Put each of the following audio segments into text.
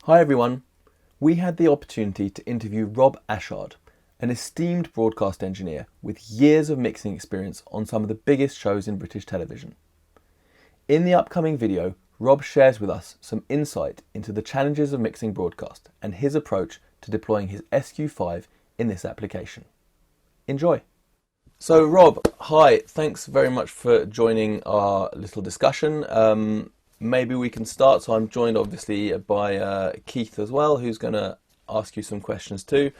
Hi everyone. We had the opportunity to interview Rob Ashard, an esteemed broadcast engineer with years of mixing experience on some of the biggest shows in British television. In the upcoming video, Rob shares with us some insight into the challenges of mixing broadcast and his approach to deploying his SQ5 in this application. Enjoy. So Rob, hi, thanks very much for joining our little discussion. Maybe we can start. So I'm joined obviously by Heath as well, who's going to ask you some questions too.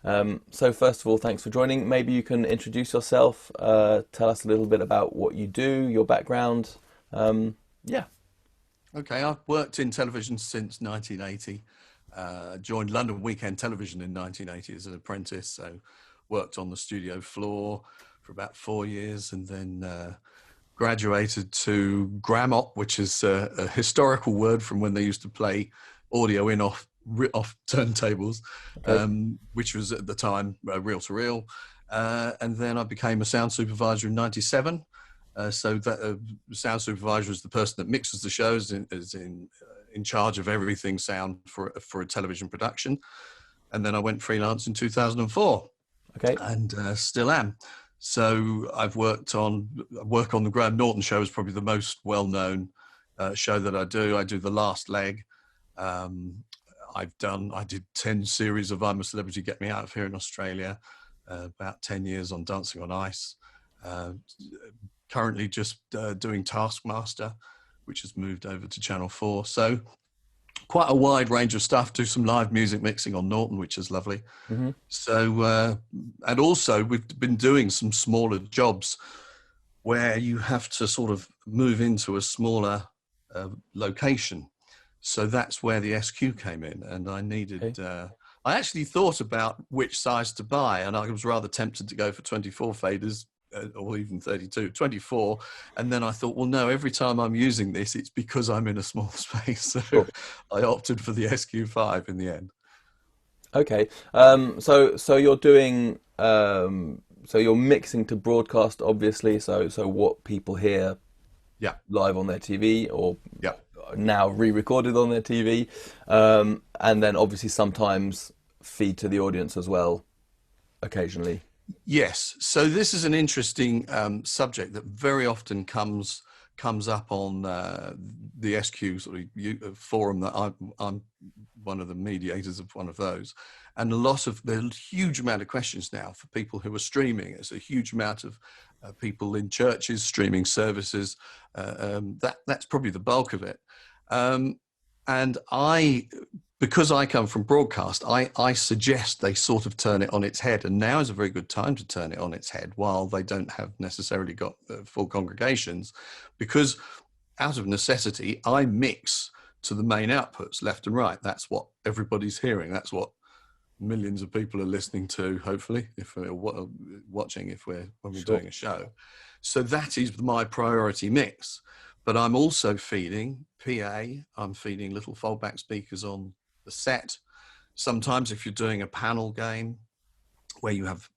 So first of all, thanks for joining. Maybe you can introduce yourself, tell us a little bit about what you do, your background. Yeah. Okay, I've worked in television since 1980. Joined London Weekend Television in 1980 as an apprentice, so worked on the studio floor for about 4 years, and then graduated to Grammot, which is a historical word from when they used to play audio in off turntables, Okay. which was at the time reel to reel. And then I became a sound supervisor in '97. So that sound supervisor is the person that mixes the shows, is in charge of everything sound for a television production. And then I went freelance in 2004, Okay. and still am. So I've work on the Graham Norton show is probably the most well-known show that I do. I do The Last Leg. Um, I did 10 series of I'm a Celebrity, Get Me Out of Here in Australia, about 10 years on Dancing on Ice. Uh, Currently just doing Taskmaster, which has moved over to Channel 4. So quite a wide range of stuff. Do some live music mixing on Norton, which is lovely. Hmm. So, and also we've been doing some smaller jobs where you have to sort of move into a smaller location. So that's where the SQ came in, and I needed. Okay. I actually thought about which size to buy, and I was rather tempted to go for 24 faders or even 32, 24. And then I thought, well, no, every time I'm using this, it's because I'm in a small space. So Sure. I opted for the SQ5 in the end. Okay. So you're doing so you're mixing to broadcast, obviously. So what people hear Yeah, live on their TV or yeah. now re-recorded on their TV, and then obviously sometimes feed to the audience as well, occasionally. Yes. So this is an interesting subject that very often comes up on the SQ sort of forum that I'm one of the mediators of one of those, and there's a huge amount of questions now for people who are streaming. It's a huge amount of people in churches streaming services. That's probably the bulk of it. Um, and because I come from broadcast, I suggest they sort of turn it on its head. And now is a very good time to turn it on its head while they don't have necessarily got full congregations, because out of necessity, I mix to the main outputs left and right. That's what everybody's hearing. That's what millions of people are listening to, hopefully, if we're watching, when we're Sure. doing a show. So that is my priority mix. But I'm also feeding PA. I'm feeding little foldback speakers on the set. Sometimes if you're doing a panel game where you have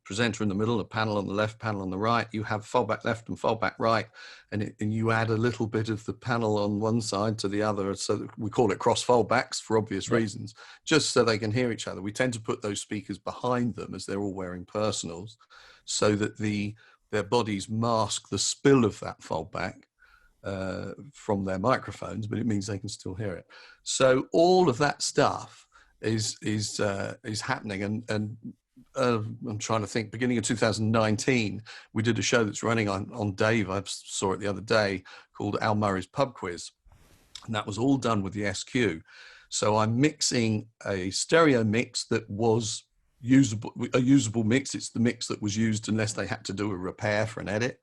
presenter in the middle, a panel on the left, panel on the right, you have fallback left and fallback right, and you add a little bit of the panel on one side to the other. So we call it cross fallbacks for obvious Yep. reasons, just so they can hear each other. We tend to put those speakers behind them as they're all wearing personals, so that their bodies mask the spill of that fallback from their microphones, but it means they can still hear it. So all of that stuff is happening, and I'm trying to think. Beginning of 2019, we did a show that's running on Dave. I saw it the other day, called Al Murray's Pub Quiz, and that was all done with the SQ. So I'm mixing a stereo mix that was a usable mix. It's the mix that was used unless they had to do a repair for an edit,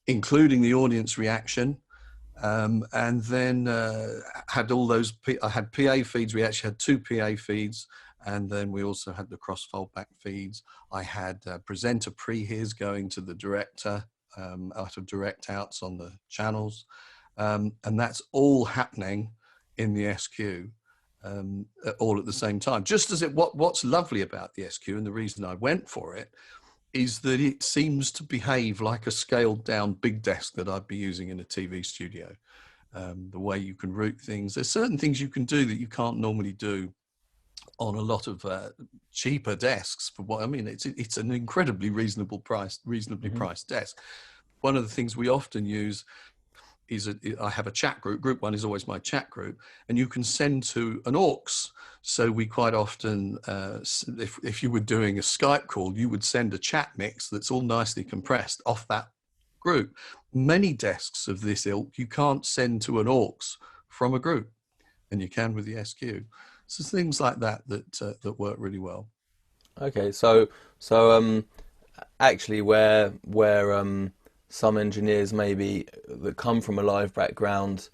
including the audience reaction. And then had all those. I had PA feeds. We actually had two PA feeds, and then we also had the cross foldback feeds. I had presenter prehears going to the director out of direct outs on the channels, and that's all happening in the SQ. All at the same time. Just as what's lovely about the SQ, and the reason I went for it, is that it seems to behave like a scaled down big desk that I'd be using in a TV studio. the way you can route things. There's certain things you can do that you can't normally do on a lot of cheaper desks. For what I mean, it's an incredibly reasonably priced desk. One of the things we often use is I have a chat group. Group one is always my chat group, and you can send to an aux. So we quite often, if you were doing a Skype call, you would send a chat mix that's all nicely compressed off that group. Many desks of this ilk you can't send to an aux from a group, and you can with the SQ. So things like that that work really well. Okay, so actually, where some engineers maybe that come from a live background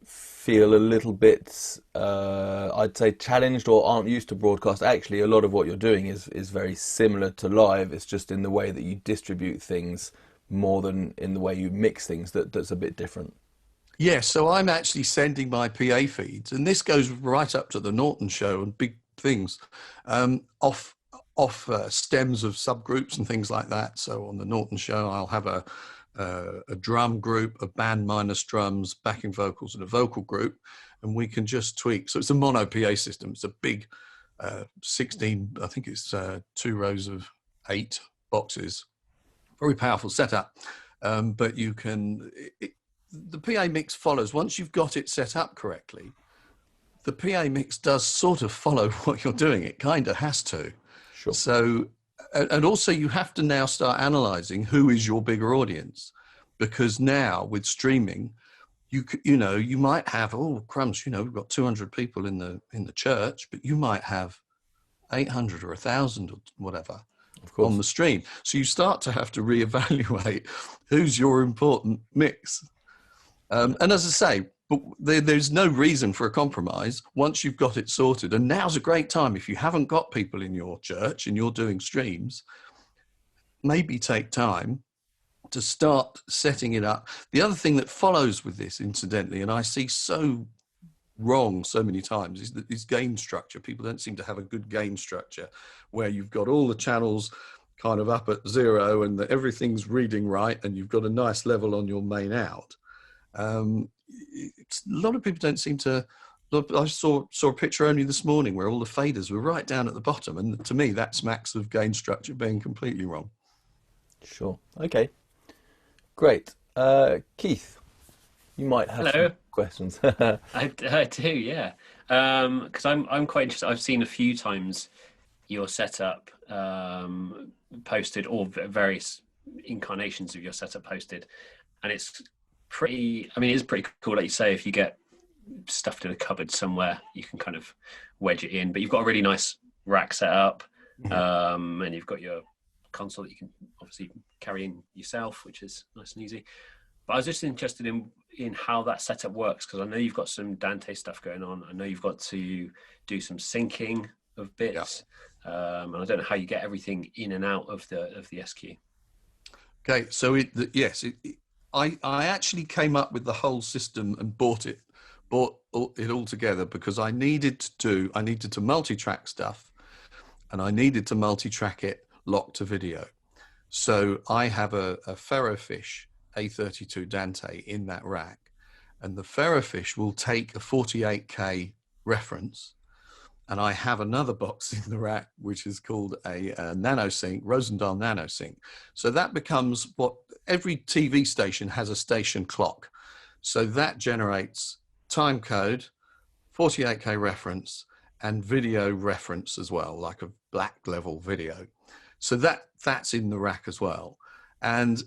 feel a little bit, I'd say, challenged or aren't used to broadcast. Actually, a lot of what you're doing is very similar to live. It's just in the way that you distribute things more than in the way you mix things that's a bit different. Yeah, so I'm actually sending my PA feeds, and this goes right up to the Norton show and big things, off stems of subgroups and things like that. So on the Norton show, I'll have a drum group, a band minus drums, backing vocals, and a vocal group, and we can just tweak. So it's a mono PA system. It's a big 16, I think it's 2 rows of 8 boxes. Very powerful setup, but you can. The PA mix follows. Once you've got it set up correctly, the PA mix does sort of follow what you're doing. It kind of has to. Sure. So, and also you have to now start analyzing who is your bigger audience, because now with streaming, you might have, oh crumbs, we've got 200 people in the church, but you might have 800 or 1,000 or whatever on the stream. So you start to have to reevaluate who's your important mix. And as I say, but there's no reason for a compromise once you've got it sorted. And now's a great time. If you haven't got people in your church and you're doing streams, maybe take time to start setting it up. The other thing that follows with this, incidentally, and I see so wrong so many times, is gain structure. People don't seem to have a good gain structure where you've got all the channels kind of up at 0 and everything's reading right, and you've got a nice level on your main out. A lot of people don't seem to. I saw a picture only this morning where all the faders were right down at the bottom, and to me that smacks of gain structure being completely wrong. Sure. Okay. Great. Keith, you might have some questions. I do, yeah. Because I'm quite interested. I've seen a few times your setup posted, or various incarnations of your setup posted, and it's pretty. I mean, it's pretty cool. Like you say, if you get stuffed in a cupboard somewhere, you can kind of wedge it in. But you've got a really nice rack set up, and you've got your console that you can obviously carry in yourself, which is nice and easy. But I was just interested in how that setup works, because I know you've got some Dante stuff going on. I know you've got to do some syncing of bits, and I don't know how you get everything in and out of the SQ. Okay, so I actually came up with the whole system and bought it all together because I needed to multi-track stuff, and I needed to multi-track it locked to video. So I have a Ferrofish A32 Dante in that rack, and the Ferrofish will take a 48K reference, and I have another box in the rack which is called a NanoSync, Rosendahl NanoSync. So that becomes what every TV station has, a station clock. So that generates time code, 48K reference, and video reference as well, like a black level video. So that's in the rack as well. And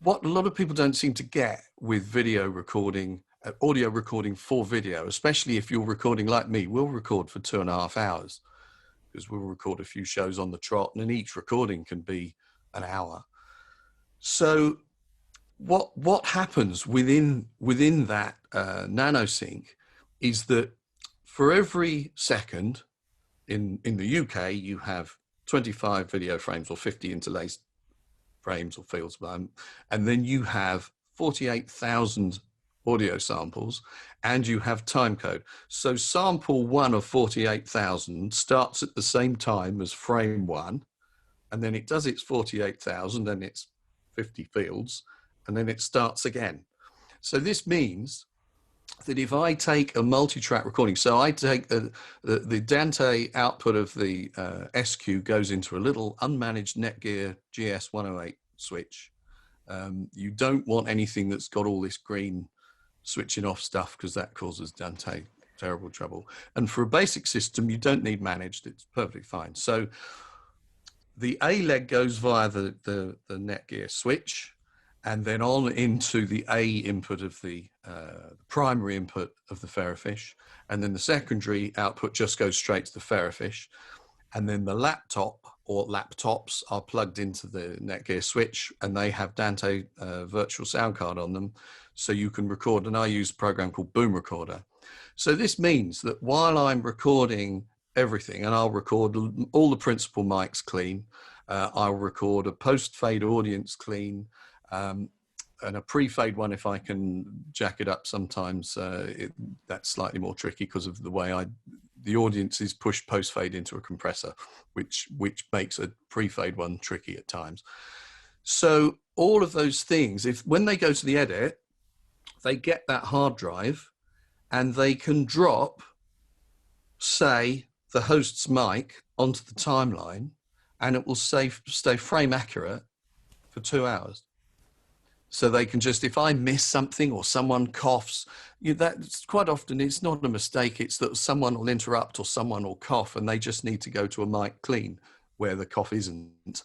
what a lot of people don't seem to get with video recording, audio recording for video, especially if you're recording like me, we'll record for 2.5 hours, because we'll record a few shows on the trot, and each recording can be an hour. So what happens within that NanoSync is that for every second in the UK, you have 25 video frames or 50 interlaced frames or fields, and then you have 48,000 audio samples, and you have time code. So sample 1 of 48,000 starts at the same time as frame 1, and then it does its 48,000 and its 50 fields, and then it starts again. So this means that if I take a multi-track recording, so I take the Dante output of the SQ goes into a little unmanaged Netgear GS108 switch. You don't want anything that's got all this green switching off stuff, because that causes Dante terrible trouble. And for a basic system, you don't need managed. It's perfectly fine. So the A leg goes via the Netgear switch, and then on into the A input of the primary input of the Ferrofish. And then the secondary output just goes straight to the Ferrofish. And then the laptop or laptops are plugged into the Netgear switch, and they have Dante virtual sound card on them. So you can record, and I use a program called Boom Recorder. So this means that while I'm recording everything, and I'll record all the principal mics clean, I'll record a post-fade audience clean, and a pre-fade one if I can jack it up. Sometimes that's slightly more tricky because of the way the audience is pushed post-fade into a compressor, which makes a pre-fade one tricky at times. So all of those things, when they go to the edit, they get that hard drive, and they can drop, say, the host's mic onto the timeline, and it will stay frame accurate for 2 hours. So they can just, if I miss something or someone coughs, that's quite often, it's not a mistake. It's that someone will interrupt or someone will cough, and they just need to go to a mic clean where the cough isn't.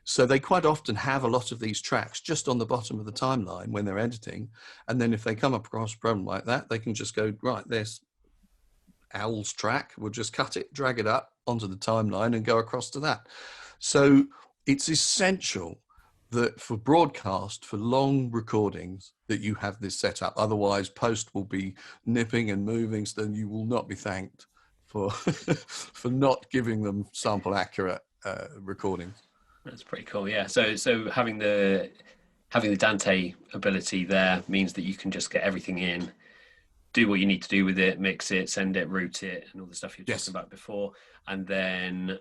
So they quite often have a lot of these tracks just on the bottom of the timeline when they're editing. And then if they come across a problem like that, they can just go, right, there's Owl's track. We'll just cut it, drag it up onto the timeline and go across to that. So it's essential that for broadcast, for long recordings, that you have this set up. Otherwise, post will be nipping and moving, so then you will not be thanked for for not giving them sample accurate recordings. That's pretty cool. Yeah. So having the Dante ability there means that you can just get everything in, do what you need to do with it, mix it, send it, route it, and all the stuff you were talking about before, and then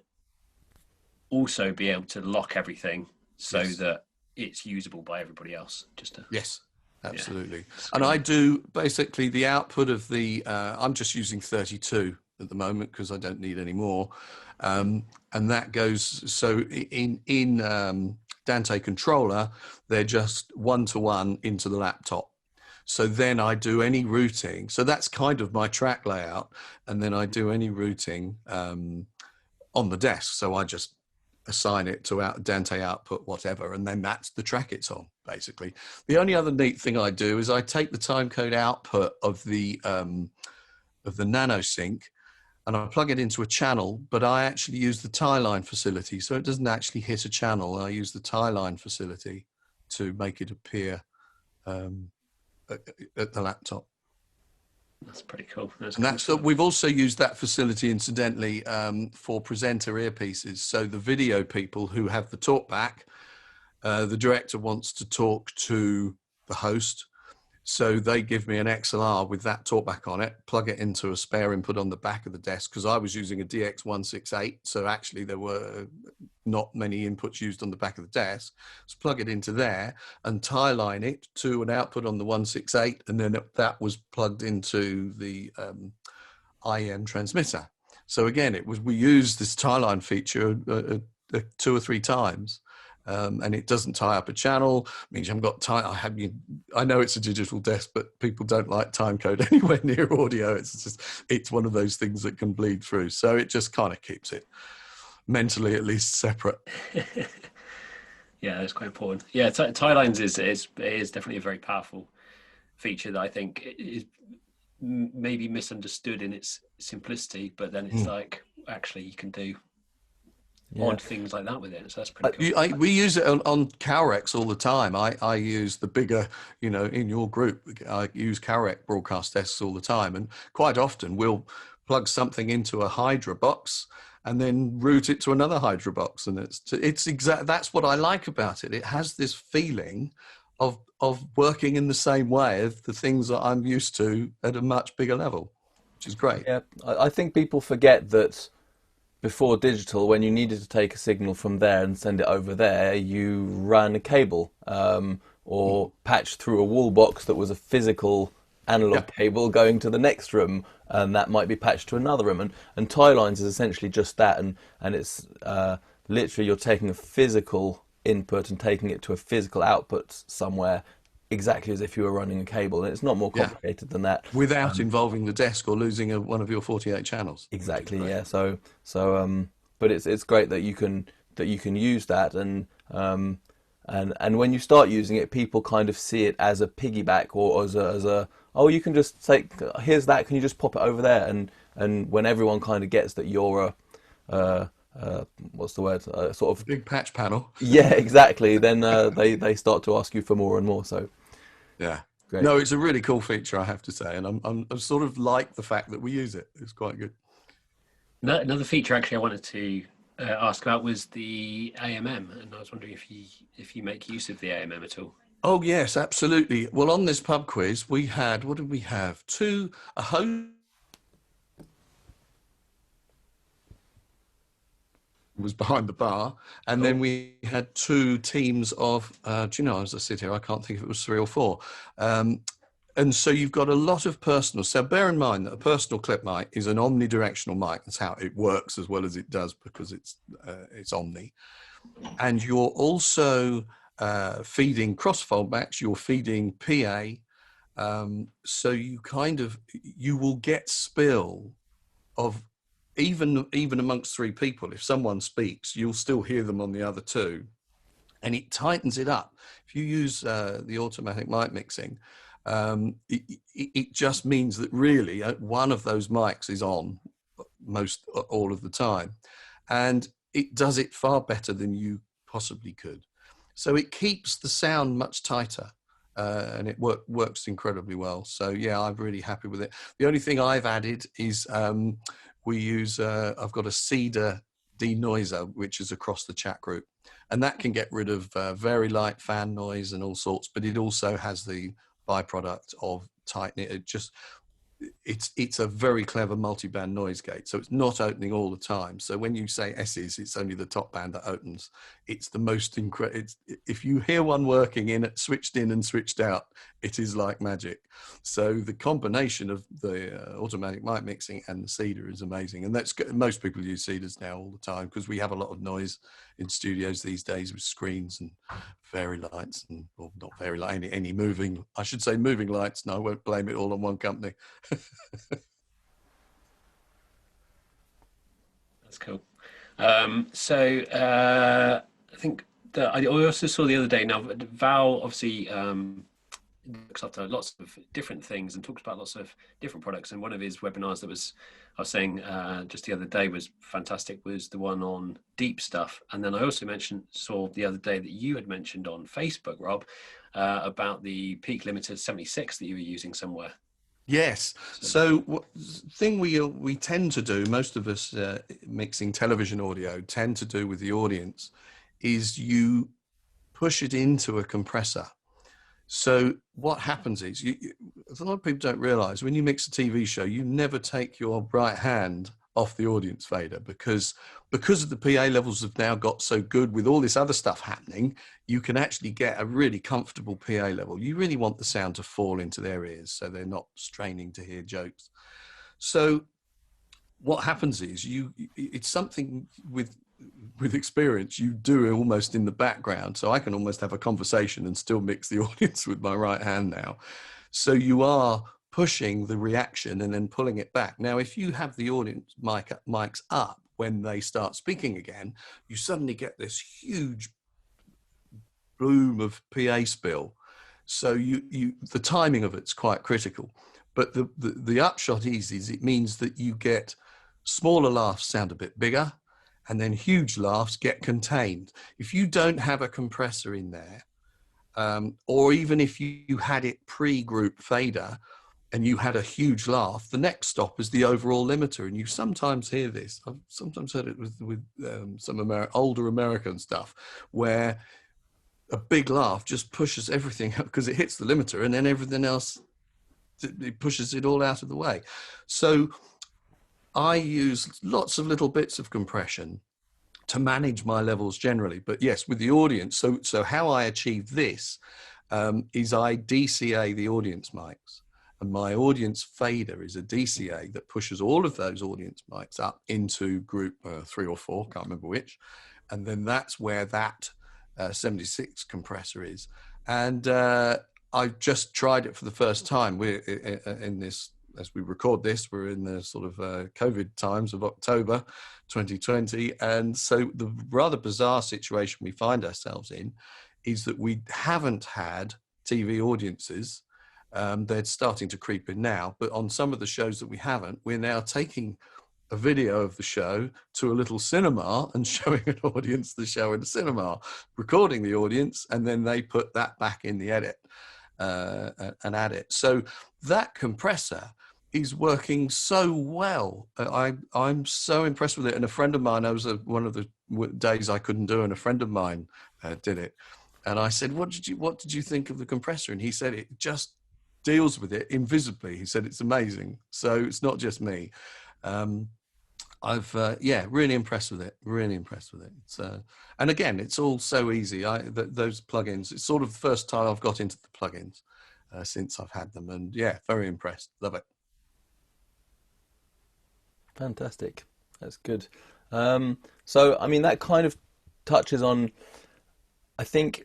also be able to lock everything so that it's usable by everybody else. Yes, absolutely. Yeah. And I do basically the output of the. I'm just using 32 at the moment because I don't need any more. And that goes, so in Dante controller, they're just one-to-one into the laptop. So then I do any routing. So that's kind of my track layout. And then I do any routing on the desk. So I just assign it to Dante output, whatever. And then that's the track it's on, basically. The only other neat thing I do is I take the timecode output of the nano sync, and I plug it into a channel, but I actually use the tie line facility. So it doesn't actually hit a channel. I use the tie line facility to make it appear at the laptop. That's pretty cool. We've also used that facility, incidentally, for presenter earpieces. So the video people who have the talkback, the director wants to talk to the host. So they give me an XLR with that talkback on it, plug it into a spare input on the back of the desk, because I was using a DX168. So actually there were not many inputs used on the back of the desk. So plug it into there and tie line it to an output on the 168. And then that was plugged into the IM transmitter. So again, we used this tie line feature 2 or 3 times. And it doesn't tie up a channel. Means you haven't got time. I know it's a digital desk, but people don't like time code anywhere near audio. It's one of those things that can bleed through. So it just kind of keeps it mentally at least separate. Yeah, that's quite important. Yeah, tie lines is definitely a very powerful feature that I think is maybe misunderstood in its simplicity, but then it's like actually you can do odd things like that with it. So that's pretty cool. We use it on Cowrex all the time. I use the bigger, in your group, I use Cowrex broadcast desks all the time. And quite often we'll plug something into a Hydra box and then route it to another Hydra box. And that's what I like about it. It has this feeling of working in the same way as the things that I'm used to at a much bigger level, which is great. Yeah, I think people forget that before digital, when you needed to take a signal from there and send it over there, you ran a cable or patched through a wall box that was a physical analog cable going to the next room, and that might be patched to another room. And tie lines is essentially just that, and it's literally you're taking a physical input and taking it to a physical output somewhere, exactly as if you were running a cable, and it's not more complicated than that. Without involving the desk or losing one of your 48 channels. Exactly, yeah. But it's great that you can use that, and when you start using it, people kind of see it as a piggyback or as a oh, you can just say, here's that, can you just pop it over there? And when everyone kind of gets that you're what's the word, sort of big patch panel. Yeah, exactly. Then they start to ask you for more and more. So yeah, great. No, it's a really cool feature, I have to say, and I'm sort of like the fact that we use it. It's quite good. Another feature actually I wanted to ask about was the AMM, and I was wondering if you make use of the AMM at all. Oh yes, absolutely. Well, on this pub quiz, we had, what did we have? A host was behind the bar, and then we had 2 teams of, do you know, as I sit here, I can't think if it was 3 or 4. And so you've got a lot of personal. So bear in mind that a personal clip mic is an omnidirectional mic. That's how it works as well as it does, because it's omni. And you're also feeding crossfold backs, you're feeding PA. So you will get spill of even amongst 3 people. If someone speaks, you'll still hear them on the other 2, and it tightens it up. If you use the automatic mic mixing, it just means that really one of those mics is on all of the time, and it does it far better than you possibly could. So it keeps the sound much tighter, and it works incredibly well. So yeah, I'm really happy with it. The only thing I've added is we use I've got a cedar denoiser, which is across the chat group, and that can get rid of very light fan noise and all sorts, but it also has the byproduct of tightening it. It's a very clever multi-band noise gate, so it's not opening all the time. So when you say S's, it's only the top band that opens. It's the most incredible. If you hear one working switched in and switched out, it is like magic. So the combination of the automatic mic mixing and the cedar is amazing, and most people use cedars now all the time, because we have a lot of noise in studios these days with screens and fairy lights, and or not fairy light, any moving, I should say moving lights. No, I won't blame it all on one company. That's cool. I think that I also saw the other day, now Val obviously looks after lots of different things and talks about lots of different products, and one of his webinars that I was saying just the other day was fantastic, was the one on deep stuff. And then I also saw the other day that you had mentioned on Facebook, Rob, about the peak limiter 76 that you were using somewhere. Yes. So thing we tend to do, most of us mixing television audio tend to do with the audience, is you push it into a compressor. So what happens is, a lot of people don't realize, when you mix a TV show, you never take your right hand off the audience fader, because of the PA levels have now got so good with all this other stuff happening, you can actually get a really comfortable PA level. You really want the sound to fall into their ears, so they're not straining to hear jokes. So what happens is, it's something with experience you do almost in the background. So I can almost have a conversation and still mix the audience with my right hand now. So you are pushing the reaction and then pulling it back. Now, if you have the audience mics up when they start speaking again, you suddenly get this huge bloom of PA spill. So the timing of it's quite critical. But the upshot is it means that you get smaller laughs sound a bit bigger, and then huge laughs get contained. If you don't have a compressor in there, or even if you had it pre-group fader and you had a huge laugh, the next stop is the overall limiter. And you sometimes hear this. I've sometimes heard it with some older American stuff, where a big laugh just pushes everything up because it hits the limiter, and then everything else, it pushes it all out of the way. So I use lots of little bits of compression to manage my levels generally. But yes, with the audience, so how I achieve this is I DCA the audience mics. And my audience fader is a DCA that pushes all of those audience mics up into group 3 or 4, can't remember which. And then that's where that 76 compressor is. And I just tried it for the first time. We're in this, as we record this, we're in the sort of COVID times of October 2020. And so the rather bizarre situation we find ourselves in is that we haven't had TV audiences. They're starting to creep in now, but on some of the shows that we haven't, we're now taking a video of the show to a little cinema and showing an audience the show in the cinema, recording the audience, and then they put that back in the edit and add it. So that compressor is working so well. I'm so impressed with it. And a friend of mine, one of the days I couldn't do, and a friend of mine did it. And I said, what did you think of the compressor? And he said, it just deals with it invisibly. He said, it's amazing. So it's not just me. I've really impressed with it. Really impressed with it. And again, it's all so easy. Those plugins. It's sort of the first time I've got into the plugins since I've had them, and yeah, very impressed. Love it. Fantastic. That's good. So I mean, that kind of touches on, I think,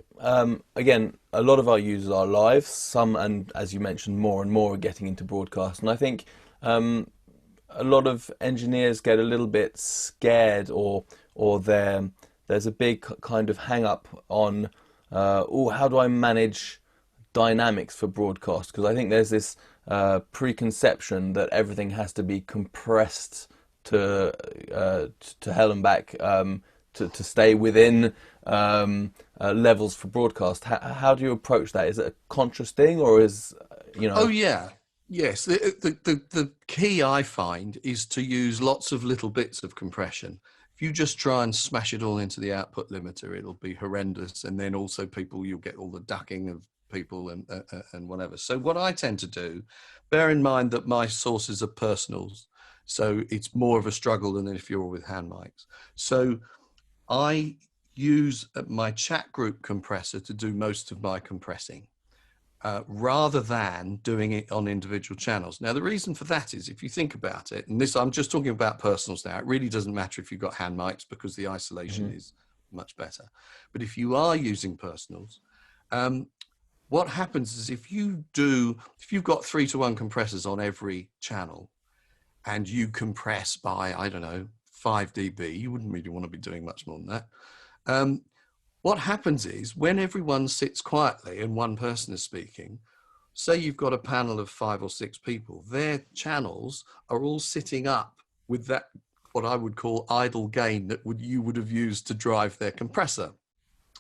again, a lot of our users are live. Some, and as you mentioned, more and more are getting into broadcast. And I think a lot of engineers get a little bit scared, or there's a big kind of hang up on, how do I manage dynamics for broadcast? Because I think there's this preconception that everything has to be compressed to hell and back to stay within levels for broadcast. How do you approach that? Is it a conscious thing, or is, Oh yeah. Yes, the key I find is to use lots of little bits of compression. If you just try and smash it all into the output limiter, it'll be horrendous. And then also you'll get all the ducking of people and whatever. So what I tend to do, bear in mind that my sources are personals, so it's more of a struggle than if you're with hand mics. So I use my chat group compressor to do most of my compressing. Rather than doing it on individual channels. Now, the reason for that is, if you think about it, and this, I'm just talking about personals now, it really doesn't matter if you've got hand mics because the isolation is much better. But if you are using personals, what happens is if you've got 3-to-1 compressors on every channel and you compress by, I don't know, 5 dB, you wouldn't really want to be doing much more than that. What happens is when everyone sits quietly and one person is speaking, say you've got a panel of 5 or 6 people, their channels are all sitting up with that, what I would call idle gain that you would have used to drive their compressor.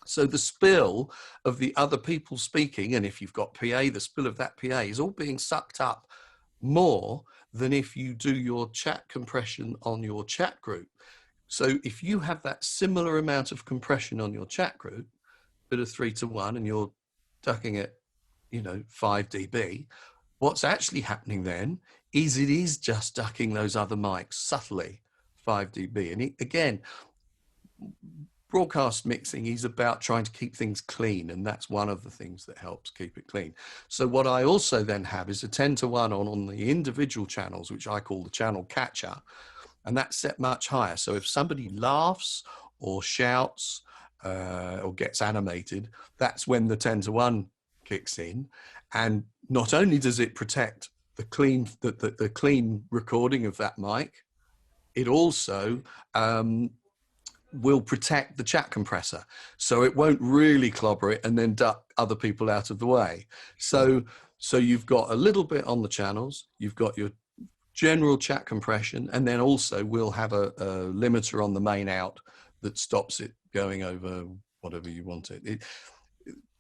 So the spill of the other people speaking, and if you've got PA, the spill of that PA is all being sucked up more than if you do your chat compression on your chat group. So if you have that similar amount of compression on your chat group, bit of 3-to-1, and you're ducking it, 5 dB, what's actually happening then is it is just ducking those other mics subtly 5 dB. And again, broadcast mixing is about trying to keep things clean, and that's one of the things that helps keep it clean. So what I also then have is a 10-to-1 on the individual channels, which I call the channel catcher. And that's set much higher. So if somebody laughs or shouts or gets animated, that's when the 10-to-1 kicks in. And not only does it protect the clean recording of that mic, it also will protect the chat compressor. So it won't really clobber it and then duck other people out of the way. So you've got a little bit on the channels, you've got your general chat compression, and then also we'll have a limiter on the main out that stops it going over whatever you want it.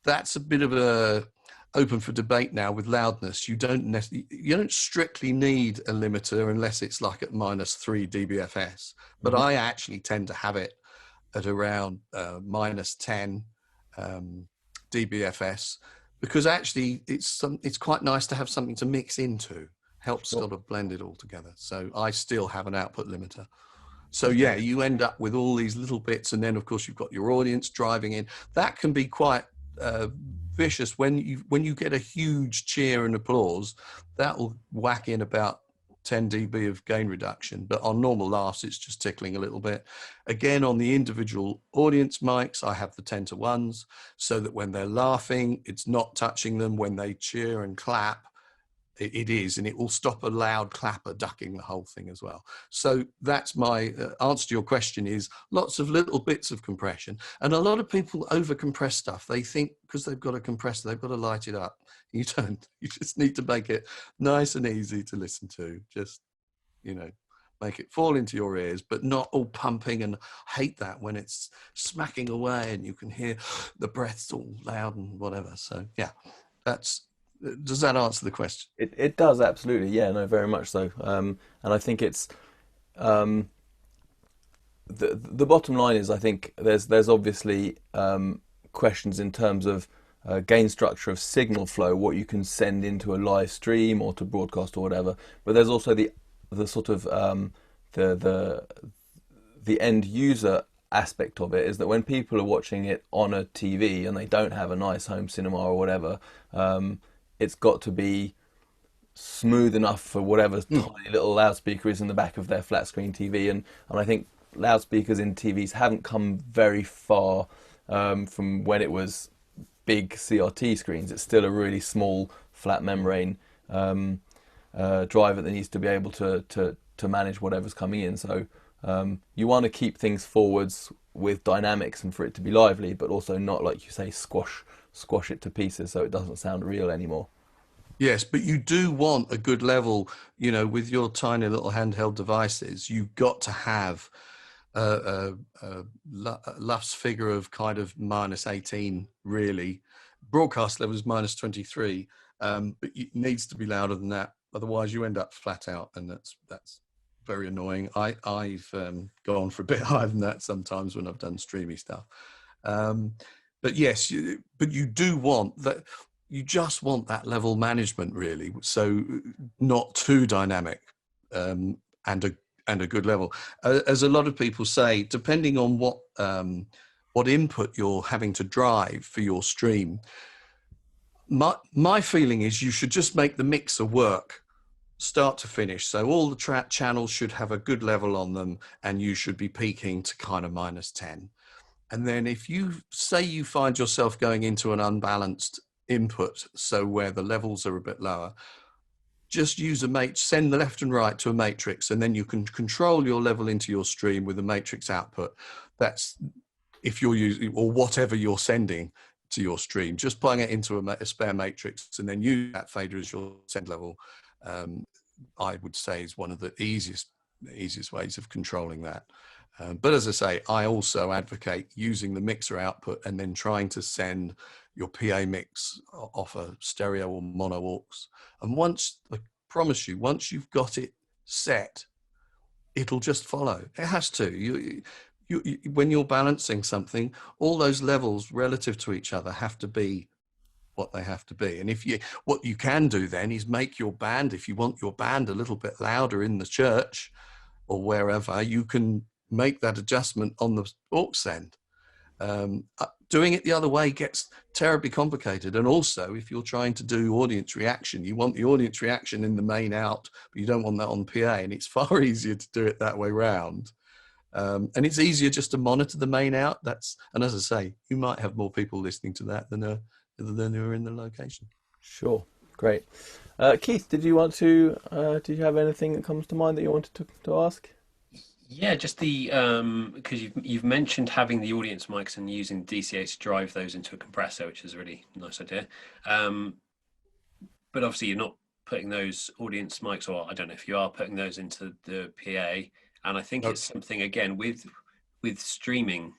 That's a bit of a open for debate now with loudness. You don't strictly need a limiter unless it's like at -3 dBFS, but I actually tend to have it at around -10 dBFS, because actually it's quite nice to have something to mix into. Helps sort of blend it all together. So I still have an output limiter. So yeah, you end up with all these little bits, and then of course you've got your audience driving in. That can be quite vicious. When you get a huge cheer and applause, that will whack in about 10 dB of gain reduction, but on normal laughs it's just tickling a little bit. Again, on the individual audience mics, I have the 10-to-1s, so that when they're laughing it's not touching them. When they cheer and clap, it is, and it will stop a loud clapper ducking the whole thing as well. So that's my answer to your question, is lots of little bits of compression. And a lot of people over compress stuff. They think because they've got a compressor they've got to light it up. You don't. You just need to make it nice and easy to listen to. Just, you know, make it fall into your ears, but not all pumping. And I hate that when it's smacking away and you can hear the breaths all loud and whatever. So yeah, does that answer the question? It does, absolutely. Yeah, no, very much so. And I think it's the bottom line is, I think there's obviously questions in terms of gain structure of signal flow, what you can send into a live stream or to broadcast or whatever. But there's also the sort of the end user aspect of it, is that when people are watching it on a TV and they don't have a nice home cinema or whatever, it's got to be smooth enough for whatever tiny little loudspeaker is in the back of their flat screen TV. And I think loudspeakers in TVs haven't come very far from when it was big CRT screens. It's still a really small flat membrane driver that needs to be able to manage whatever's coming in. So you want to keep things forwards with dynamics and for it to be lively, but also not, like you say, squash it to pieces so it doesn't sound real anymore. Yes, but you do want a good level, you know, with your tiny little handheld devices. You've got to have a Luft's figure of kind of -18, really. Broadcast level is -23, but it needs to be louder than that. Otherwise, you end up flat out, and that's very annoying. I've gone for a bit higher than that sometimes when I've done streamy stuff. But yes, but you do want that. You just want that level management, really. So not too dynamic, and a good level. As a lot of people say, depending on what input you're having to drive for your stream, my feeling is you should just make the mixer work start to finish. So all the channels should have a good level on them, and you should be peaking to kind of -10. And then if you say you find yourself going into an unbalanced input, so where the levels are a bit lower, just use send the left and right to a matrix, and then you can control your level into your stream with a matrix output. That's if you're using, or whatever you're sending to your stream, just plug it into a spare matrix and then use that fader as your send level. I would say is one of the easiest ways of controlling that. But as I say, I also advocate using the mixer output and then trying to send your PA mix off a stereo or mono aux. And I promise you, once you've got it set, it'll just follow. It has to. When you're balancing something, all those levels relative to each other have to be what they have to be. And what you can do then is make your band, if you want your band a little bit louder in the church or wherever, you can make that adjustment on the aux end. Doing it the other way gets terribly complicated. And also, if you're trying to do audience reaction, you want the audience reaction in the main out, but you don't want that on PA. And it's far easier to do it that way round. And it's easier just to monitor the main out. And as I say, you might have more people listening to that than who are in the location. Sure, great. Keith, did you have anything that comes to mind that you wanted to ask? Yeah, just because you've mentioned having the audience mics and using DCA to drive those into a compressor, which is a really nice idea. But obviously you're not putting those audience mics, or I don't know if you are putting those into the PA. And I think it's something, again, with streaming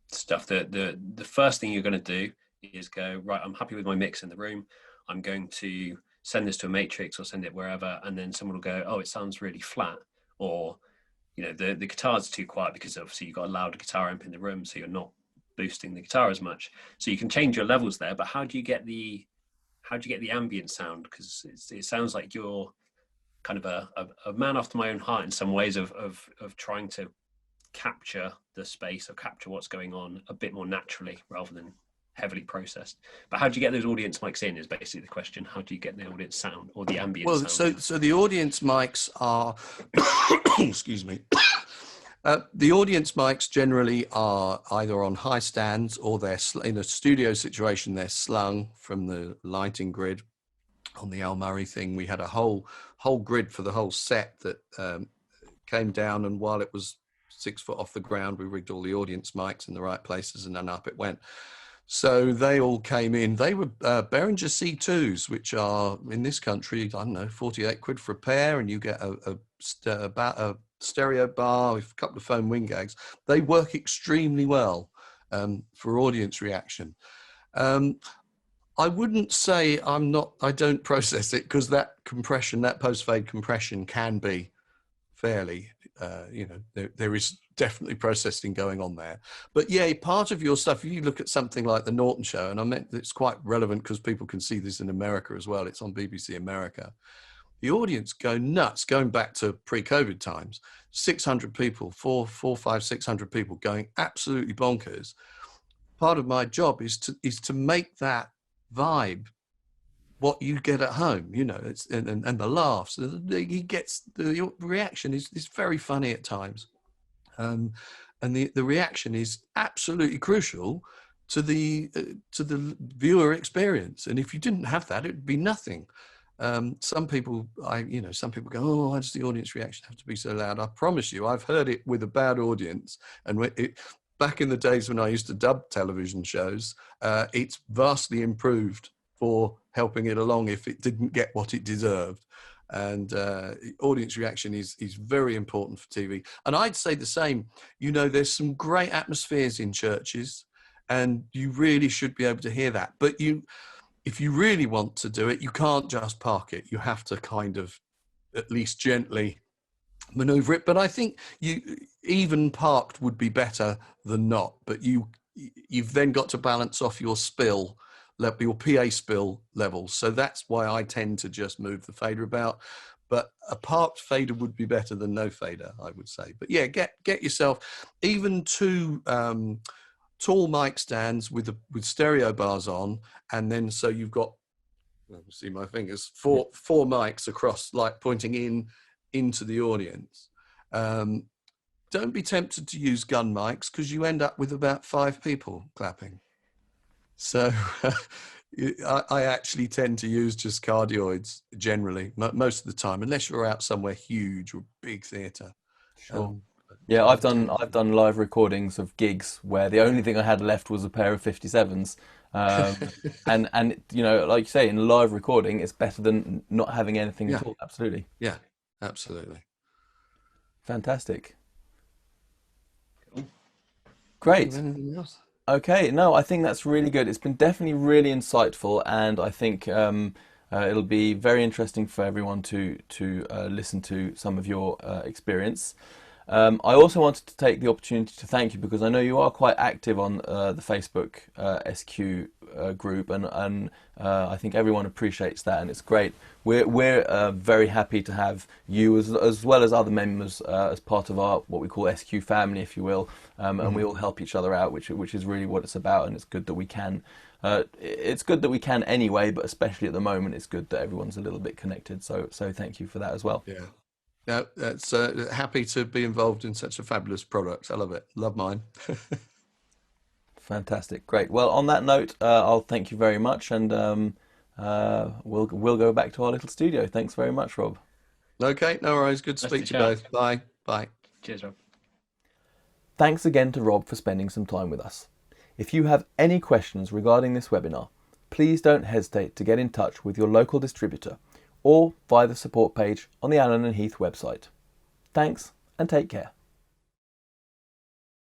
stuff, the first thing you're going to do is go, right, I'm happy with my mix in the room. I'm going to send this to a matrix or send it wherever. And then someone will go, oh, it sounds really flat. Or, you know, the guitar's too quiet, because obviously you've got a loud guitar amp in the room, so you're not boosting the guitar as much. So you can change your levels there, but how do you get the ambient sound? Because it sounds like you're kind of a man after my own heart in some ways of trying to capture the space or capture what's going on a bit more naturally rather than heavily processed. But how do you get those audience mics in is basically the question. How do you get the audience sound or the ambient Well, sound? so the audience mics are, excuse me, the audience mics generally are either on high stands or they're in a studio situation. They're slung from the lighting grid. On the Al Murray thing, we had a whole grid for the whole set that came down, and while it was 6 foot off the ground, we rigged all the audience mics in the right places, and then up it went. So they all came in. They were Behringer C2s, which are in this country, I don't know, 48 quid for a pair, and you get about a stereo bar with a couple of foam wing gags. They work extremely well for audience reaction. I wouldn't say I don't process it, because that compression, that post-fade compression can be fairly, there is definitely processing going on there. But yeah, part of your stuff, if you look at something like the Norton Show, and I meant it's quite relevant because people can see this in America as well. It's on BBC America. The audience go nuts, going back to pre-COVID times. 600 people, 600 people going absolutely bonkers. Part of my job is to make that vibe what you get at home, it's and the laughs. He gets the reaction is very funny at times, and the reaction is absolutely crucial to the viewer experience. And if you didn't have that, it'd be nothing. Some people go, oh, why does the audience reaction have to be so loud? I promise you, I've heard it with a bad audience, and back in the days when I used to dub television shows, it's vastly improved for helping it along if it didn't get what it deserved. And audience reaction is very important for TV. And I'd say the same. There's some great atmospheres in churches, and you really should be able to hear that. But if you really want to do it, you can't just park it. You have to kind of at least gently maneuver it. But I think even parked would be better than not. But you've then got to balance off your spill, your PA spill levels. So that's why I tend to just move the fader about. But a parked fader would be better than no fader, I would say. But yeah, get yourself even 2 tall mic stands with stereo bars on, and then so you've got, see my fingers, four mics across, like pointing into the audience. Don't be tempted to use gun mics, because you end up with about 5 people clapping. So I actually tend to use just cardioids generally, most of the time, unless you're out somewhere huge or big theatre. Sure. Yeah, I've done live recordings of gigs where the only thing I had left was a pair of 57s. And like you say, in a live recording, it's better than not having anything at all. Absolutely. Yeah, absolutely. Fantastic. Great. Anything else? Okay, no, I think that's really good. It's been definitely really insightful, and I think it'll be very interesting for everyone to listen to some of your experience. I also wanted to take the opportunity to thank you, because I know you are quite active on the Facebook SQ group, and I think everyone appreciates that, and it's great. We're very happy to have you as well as other members as part of our what we call SQ family, if you will, and we all help each other out, which is really what it's about, and it's good that we can. It's good that we can anyway, but especially at the moment, it's good that everyone's a little bit connected. So thank you for that as well. Yeah. No, that's happy to be involved in such a fabulous product. I love it. Love mine. Fantastic. Great. Well, on that note, I'll thank you very much, and we'll go back to our little studio. Thanks very much, Rob. Okay, no worries. Good to speak to you both. Bye. Bye. Cheers, Rob. Thanks again to Rob for spending some time with us. If you have any questions regarding this webinar, please don't hesitate to get in touch with your local distributor or via the support page on the Allen & Heath website. Thanks, and take care.